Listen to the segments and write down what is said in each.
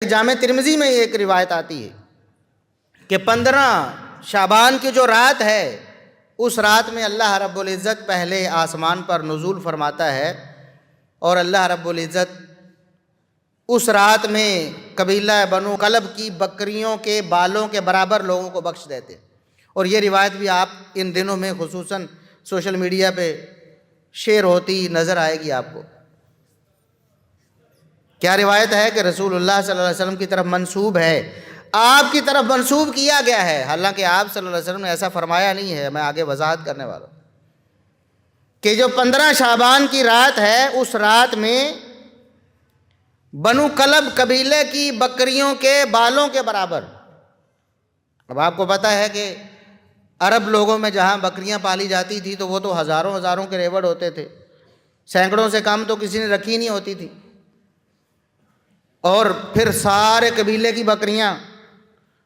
جامع ترمذی میں ایک روایت آتی ہے کہ 15 شعبان کی جو رات ہے اس رات میں اللہ رب العزت پہلے آسمان پر نزول فرماتا ہے، اور اللہ رب العزت اس رات میں قبیلہ بنو کلب کی بکریوں کے بالوں کے برابر لوگوں کو بخش دیتے ہیں۔ اور یہ روایت بھی آپ ان دنوں میں خصوصاً سوشل میڈیا پہ شیئر ہوتی نظر آئے گی آپ کو۔ کیا روایت ہے کہ رسول اللہ صلی اللہ علیہ وسلم کی طرف منسوب ہے، آپ کی طرف منسوب کیا گیا ہے، حالانکہ آپ صلی اللہ علیہ وسلم نے ایسا فرمایا نہیں ہے۔ میں آگے وضاحت کرنے والا ہوں کہ جو 15 شعبان کی رات ہے اس رات میں بنو کلب قبیلے کی بکریوں کے بالوں کے برابر۔ اب آپ کو پتہ ہے کہ عرب لوگوں میں جہاں بکریاں پالی جاتی تھی تو وہ تو ہزاروں کے ریوڑ ہوتے تھے، سینکڑوں سے کم تو کسی نے رکھی نہیں ہوتی تھی، اور پھر سارے قبیلے کی بکریاں،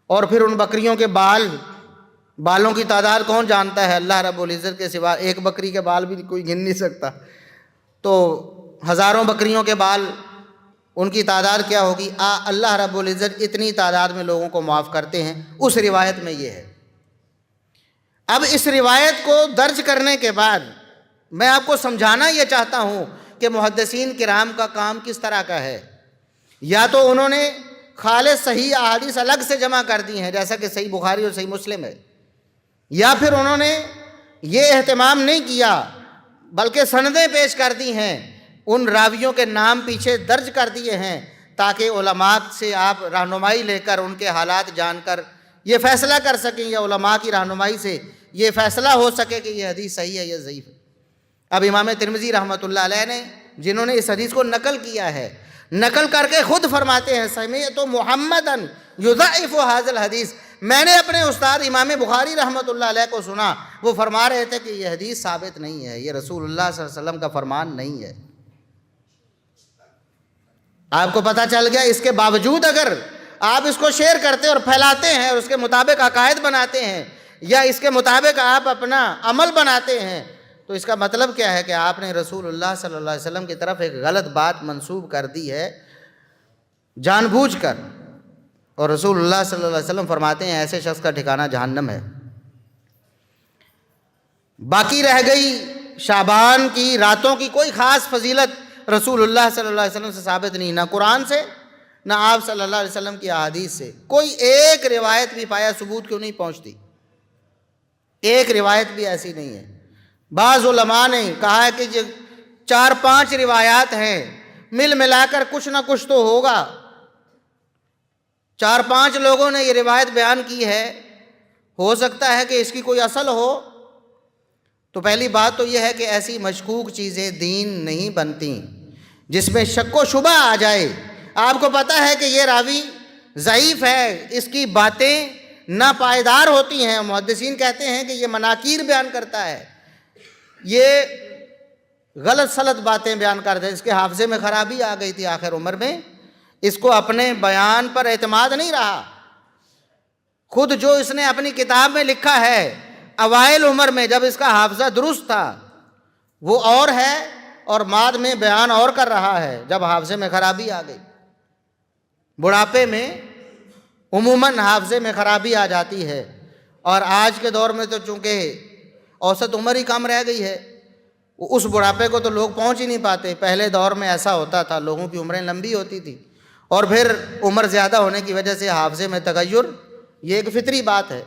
اور پھر ان بکریوں کے بالوں کی تعداد کون جانتا ہے؟ اللہ رب العزت کے سوا ایک بکری کے بال بھی کوئی گن نہیں سکتا، تو ہزاروں بکریوں کے بال، ان کی تعداد کیا ہوگی؟ اللہ رب العزت اتنی تعداد میں لوگوں کو معاف کرتے ہیں، اس روایت میں یہ ہے۔ اب اس روایت کو درج کرنے کے بعد میں آپ کو سمجھانا یہ چاہتا ہوں کہ محدثین کرام کا کام کس طرح کا ہے۔ یا تو انہوں نے خالص صحیح احادیث الگ سے جمع کر دی ہیں جیسا کہ صحیح بخاری اور صحیح مسلم ہے، یا پھر انہوں نے یہ اہتمام نہیں کیا بلکہ سندیں پیش کر دی ہیں، ان راویوں کے نام پیچھے درج کر دیے ہیں تاکہ علماء سے آپ رہنمائی لے کر ان کے حالات جان کر یہ فیصلہ کر سکیں، یا علماء کی رہنمائی سے یہ فیصلہ ہو سکے کہ یہ حدیث صحیح ہے یا ضعیف ہے۔ اب امام ترمذی رحمۃ اللہ علیہ نے جنہوں نے اس حدیث کو نقل کیا ہے، نقل کر کے خود فرماتے ہیں سمعت محمدا یضعف ھذا الحدیث، میں نے اپنے استاد امام بخاری رحمۃ اللہ علیہ کو سنا، وہ فرما رہے تھے کہ یہ حدیث ثابت نہیں ہے، یہ رسول اللہ صلی اللہ علیہ وسلم کا فرمان نہیں ہے۔ آپ کو پتہ چل گیا، اس کے باوجود اگر آپ اس کو شیئر کرتے اور پھیلاتے ہیں اور اس کے مطابق عقائد بناتے ہیں یا اس کے مطابق آپ اپنا عمل بناتے ہیں، تو اس کا مطلب کیا ہے کہ آپ نے رسول اللہ صلی اللہ علیہ وسلم کی طرف ایک غلط بات منسوب کر دی ہے جان بوجھ کر، اور رسول اللہ صلی اللہ علیہ وسلم فرماتے ہیں ایسے شخص کا ٹھکانہ جہنم ہے۔ باقی رہ گئی شعبان کی راتوں کی کوئی خاص فضیلت رسول اللہ صلی اللہ علیہ وسلم سے ثابت نہیں، نہ قرآن سے نہ آپ صلی اللہ علیہ وسلم کی احادیث سے کوئی ایک روایت بھی پایا ثبوت کیوں نہیں پہنچتی، ایک روایت بھی ایسی نہیں ہے۔ بعض علماء نے کہا ہے کہ 4-5 روایات ہیں، ملا کر کچھ نہ کچھ تو ہوگا، 4-5 لوگوں نے یہ روایت بیان کی ہے، ہو سکتا ہے کہ اس کی کوئی اصل ہو۔ تو پہلی بات تو یہ ہے کہ ایسی مشکوک چیزیں دین نہیں بنتی جس میں شک و شبہ آ جائے۔ آپ کو پتہ ہے کہ یہ راوی ضعیف ہے، اس کی باتیں ناپائیدار ہوتی ہیں، محدثین کہتے ہیں کہ یہ مناکیر بیان کرتا ہے، یہ غلط سلط باتیں بیان کرتا ہے، اس کے حافظے میں خرابی آ گئی تھی آخر عمر میں، اس کو اپنے بیان پر اعتماد نہیں رہا۔ خود جو اس نے اپنی کتاب میں لکھا ہے اوائل عمر میں جب اس کا حافظہ درست تھا وہ اور ہے، اور بعد میں بیان اور کر رہا ہے جب حافظے میں خرابی آ گئی۔ بڑھاپے میں عموماً حافظے میں خرابی آ جاتی ہے، اور آج کے دور میں تو چونکہ اوسط عمر ہی کم رہ گئی ہے، اس بڑھاپے کو تو لوگ پہنچ ہی نہیں پاتے۔ پہلے دور میں ایسا ہوتا تھا، لوگوں کی عمریں لمبی ہوتی تھی، اور پھر عمر زیادہ ہونے کی وجہ سے حافظے میں تغیر، یہ ایک فطری بات ہے،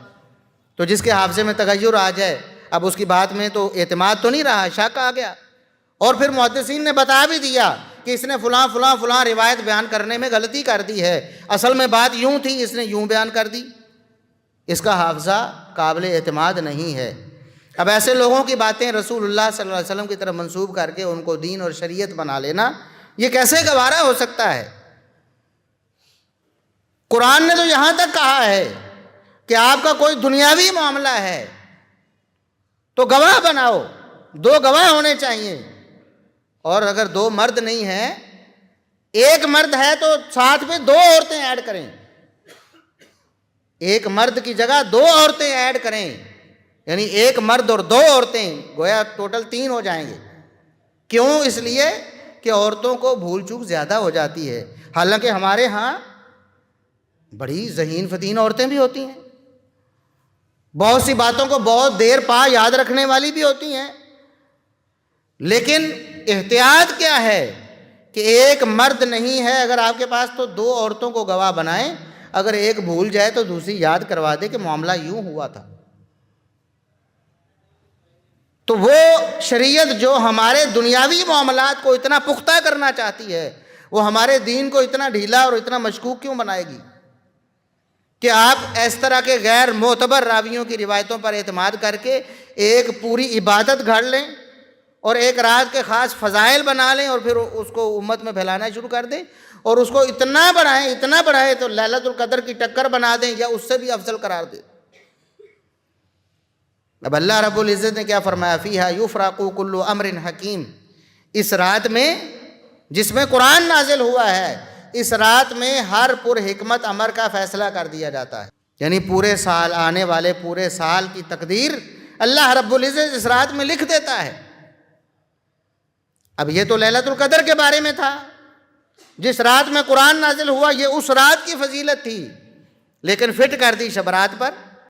تو جس کے حافظے میں تغیر آ جائے اب اس کی بات میں تو اعتماد تو نہیں رہا، شک آ گیا۔ اور پھر محدثین نے بتا بھی دیا کہ اس نے فلاں فلاں فلاں روایت بیان کرنے میں غلطی کر دی ہے، اصل میں بات یوں تھی، اس نے یوں بیان کر دی، اس کا حافظہ قابل اعتماد نہیں ہے۔ اب ایسے لوگوں کی باتیں رسول اللہ صلی اللہ علیہ وسلم کی طرف منسوب کر کے ان کو دین اور شریعت بنا لینا، یہ کیسے گوارا ہو سکتا ہے؟ قرآن نے تو یہاں تک کہا ہے کہ آپ کا کوئی دنیاوی معاملہ ہے تو گواہ بناؤ، 2 گواہ ہونے چاہیے، اور اگر 2 مرد نہیں ہیں، ایک مرد ہے تو ساتھ میں 2 عورتیں ایڈ کریں، ایک مرد کی جگہ 2 عورتیں ایڈ کریں، یعنی ایک مرد اور 2 عورتیں، گویا ٹوٹل 3 ہو جائیں گے۔ کیوں؟ اس لیے کہ عورتوں کو بھول چوک زیادہ ہو جاتی ہے، حالانکہ ہمارے ہاں بڑی ذہین فتین عورتیں بھی ہوتی ہیں، بہت سی باتوں کو بہت دیر پا یاد رکھنے والی بھی ہوتی ہیں، لیکن احتیاط کیا ہے کہ ایک مرد نہیں ہے اگر آپ کے پاس تو 2 عورتوں کو گواہ بنائیں، اگر ایک بھول جائے تو دوسری یاد کروا دے کہ معاملہ یوں ہوا تھا۔ تو وہ شریعت جو ہمارے دنیاوی معاملات کو اتنا پختہ کرنا چاہتی ہے، وہ ہمارے دین کو اتنا ڈھیلا اور اتنا مشکوک کیوں بنائے گی کہ آپ اس طرح کے غیر معتبر راویوں کی روایتوں پر اعتماد کر کے ایک پوری عبادت گھڑ لیں اور ایک رات کے خاص فضائل بنا لیں اور پھر اس کو امت میں پھیلانا شروع کر دیں اور اس کو اتنا بڑھائیں تو لیلۃ القدر کی ٹکر بنا دیں یا اس سے بھی افضل قرار دیں۔ اب اللہ رب العزت نے کیا فرمایا؟ فیہا یفرق کل امر حکیم، اس رات میں جس میں قرآن نازل ہوا ہے، اس رات میں ہر پر حکمت امر کا فیصلہ کر دیا جاتا ہے، یعنی پورے سال، آنے والے پورے سال کی تقدیر اللہ رب العزت اس رات میں لکھ دیتا ہے۔ اب یہ تو لیلۃ القدر کے بارے میں تھا، جس رات میں قرآن نازل ہوا، یہ اس رات کی فضیلت تھی، لیکن فٹ کر دی شب رات پر۔